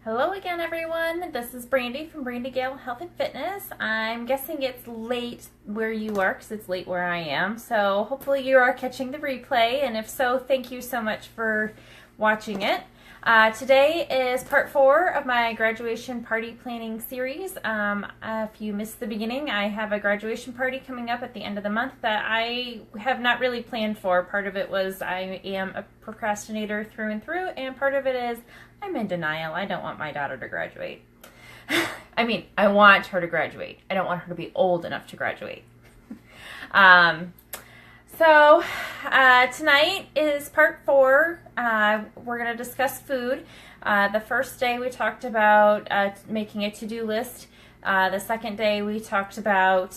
Hello again, everyone. This is Brandy from Brandy Gale Health and Fitness. I'm guessing it's late where you are because it's late where I am. So hopefully you are catching the replay, and if so, thank you so much for watching it. Today is part 4 of my graduation party planning series. If you missed the beginning, I have a graduation party coming up at the end of the month that I have not really planned for. Part of it was I am a procrastinator through and through, and part of it is I'm in denial. I don't want my daughter to graduate. I mean, I want her to graduate. I don't want her to be old enough to graduate. Tonight is part 4. We're going to discuss food. The first day we talked about making a to-do list. The second day we talked about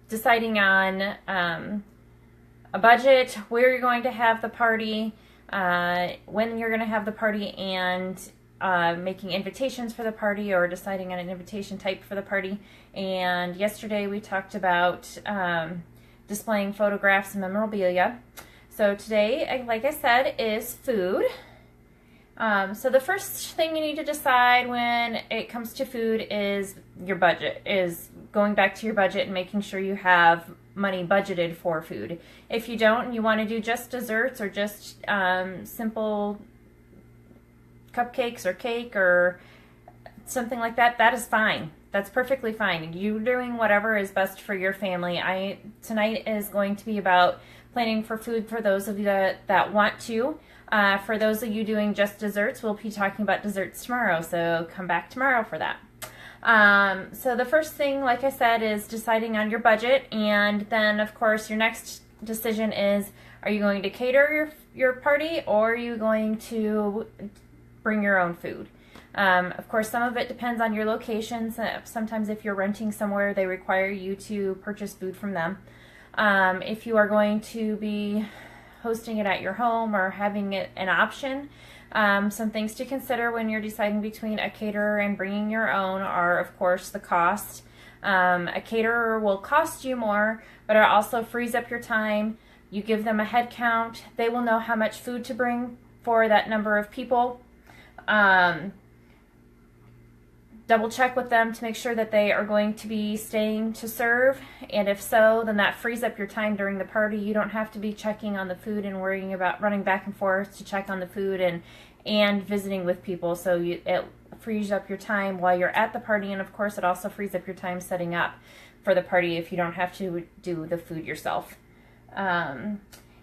deciding on a budget, where you're going to have the party, when you're going to have the party, and making invitations for the party or deciding on an invitation type for the party. And yesterday we talked about displaying photographs and memorabilia. So today, like I said, is food. So the first thing you need to decide when it comes to food is your budget, is going back to your budget and making sure you have money budgeted for food. If you don't and you want to do just desserts or just simple cupcakes or cake or something like that, that is fine. That's perfectly fine. You doing whatever is best for your family. Tonight is going to be about planning for food for those of you that want to. For those of you doing just desserts, we'll be talking about desserts tomorrow, so come back tomorrow for that. So the first thing, like I said, is deciding on your budget, and then of course your next decision is, are you going to cater your party, or are you going to bring your own food? Of course, some of it depends on your locations. Sometimes if you're renting somewhere, they require you to purchase food from them. If you are going to be hosting it at your home or having it an option, some things to consider when you're deciding between a caterer and bringing your own are, of course, the cost. A caterer will cost you more, but it also frees up your time. You give them a head count. They will know how much food to bring for that number of people. Double check with them to make sure that they are going to be staying to serve, and if so, then that frees up your time during the party. You don't have to be checking on the food and worrying about running back and forth to check on the food and visiting with people. So it frees up your time while you're at the party, and of course it also frees up your time setting up for the party if you don't have to do the food yourself.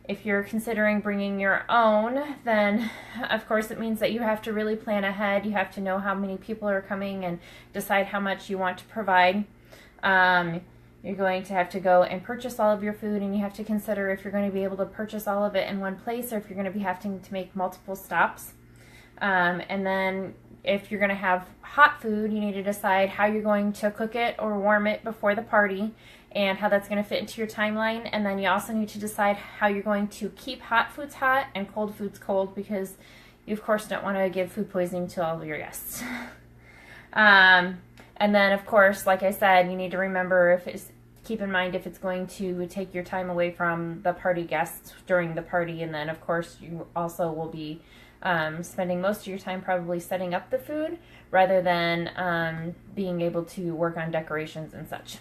If you're considering bringing your own, then of course it means that you have to really plan ahead. You have to know how many people are coming and decide how much you want to provide. You're going to have to go and purchase all of your food, and you have to consider if you're going to be able to purchase all of it in one place or if you're going to be having to make multiple stops. And then if you're going to have hot food, you need to decide how you're going to cook it or warm it before the party, and how that's going to fit into your timeline. And then you also need to decide how you're going to keep hot foods hot and cold foods cold, because you of course don't want to give food poisoning to all of your guests. And then of course, like I said, you need to remember, keep in mind if it's going to take your time away from the party guests during the party. And then of course you also will be spending most of your time probably setting up the food rather than being able to work on decorations and such.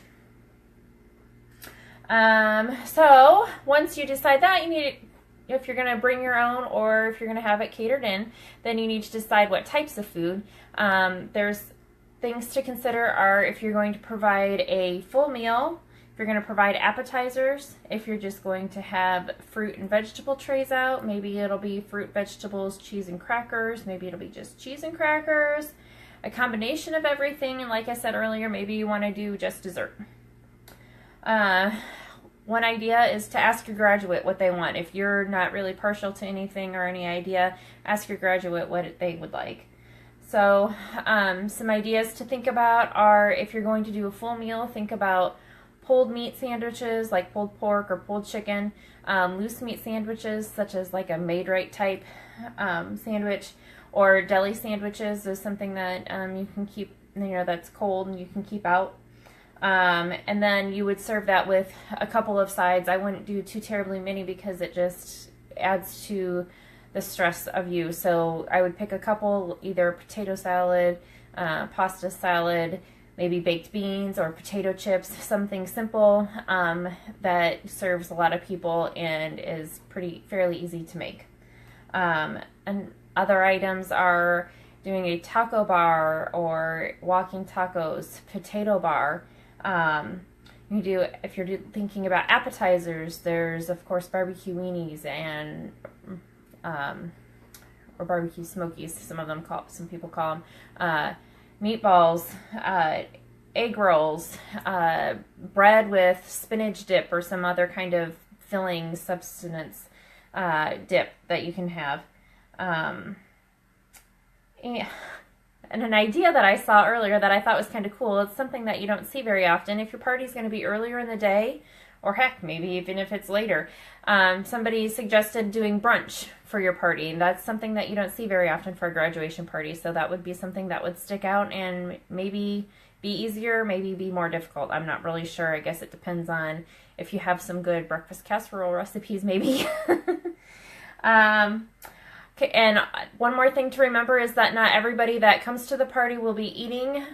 So once you decide that, if you're going to bring your own or if you're going to have it catered in, then you need to decide what types of food. There's things to consider are if you're going to provide a full meal, if you're going to provide appetizers, if you're just going to have fruit and vegetable trays out, maybe it'll be fruit, vegetables, cheese, and crackers, maybe it'll be just cheese and crackers, a combination of everything, and like I said earlier, maybe you want to do just dessert. One idea is to ask your graduate what they want. If you're not really partial to anything or any idea, ask your graduate what they would like. So some ideas to think about are, if you're going to do a full meal, think about pulled meat sandwiches like pulled pork or pulled chicken, loose meat sandwiches such as like a Maid-Rite type sandwich, or deli sandwiches is something that you can keep, that's cold and you can keep out. And then you would serve that with a couple of sides. I wouldn't do too terribly many because it just adds to the stress of you. So I would pick a couple, either potato salad, pasta salad, maybe baked beans or potato chips, something simple that serves a lot of people and is fairly easy to make. And other items are doing a taco bar or walking tacos, potato bar. If you're thinking about appetizers, there's of course barbecue weenies and or barbecue smokies. Some people call them meatballs, egg rolls, bread with spinach dip or some other kind of filling substance dip that you can have. And an idea that I saw earlier that I thought was kind of cool, it's something that you don't see very often. If your party's going to be earlier in the day, or heck, maybe even if it's later, somebody suggested doing brunch for your party. And that's something that you don't see very often for a graduation party. So that would be something that would stick out and maybe be easier, maybe be more difficult. I'm not really sure. I guess it depends on if you have some good breakfast casserole recipes, maybe. Okay, and one more thing to remember is that not everybody that comes to the party will be eating.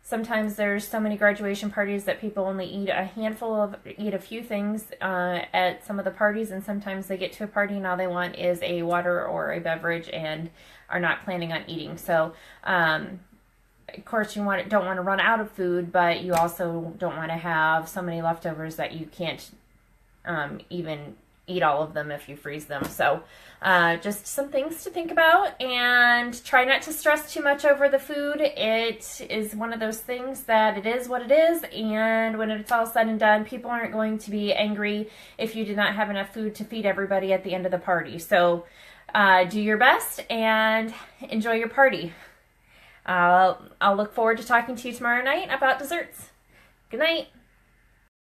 Sometimes there's so many graduation parties that people only eat a few things at some of the parties, and sometimes they get to a party and all they want is a water or a beverage and are not planning on eating. So, of course, you don't want to run out of food, but you also don't want to have so many leftovers that you can't even eat all of them if you freeze them. So just some things to think about, and try not to stress too much over the food. It is one of those things that it is what it is, and when it's all said and done, people aren't going to be angry if you did not have enough food to feed everybody at the end of the party. So do your best and enjoy your party. I'll look forward to talking to you tomorrow night about desserts. Good night.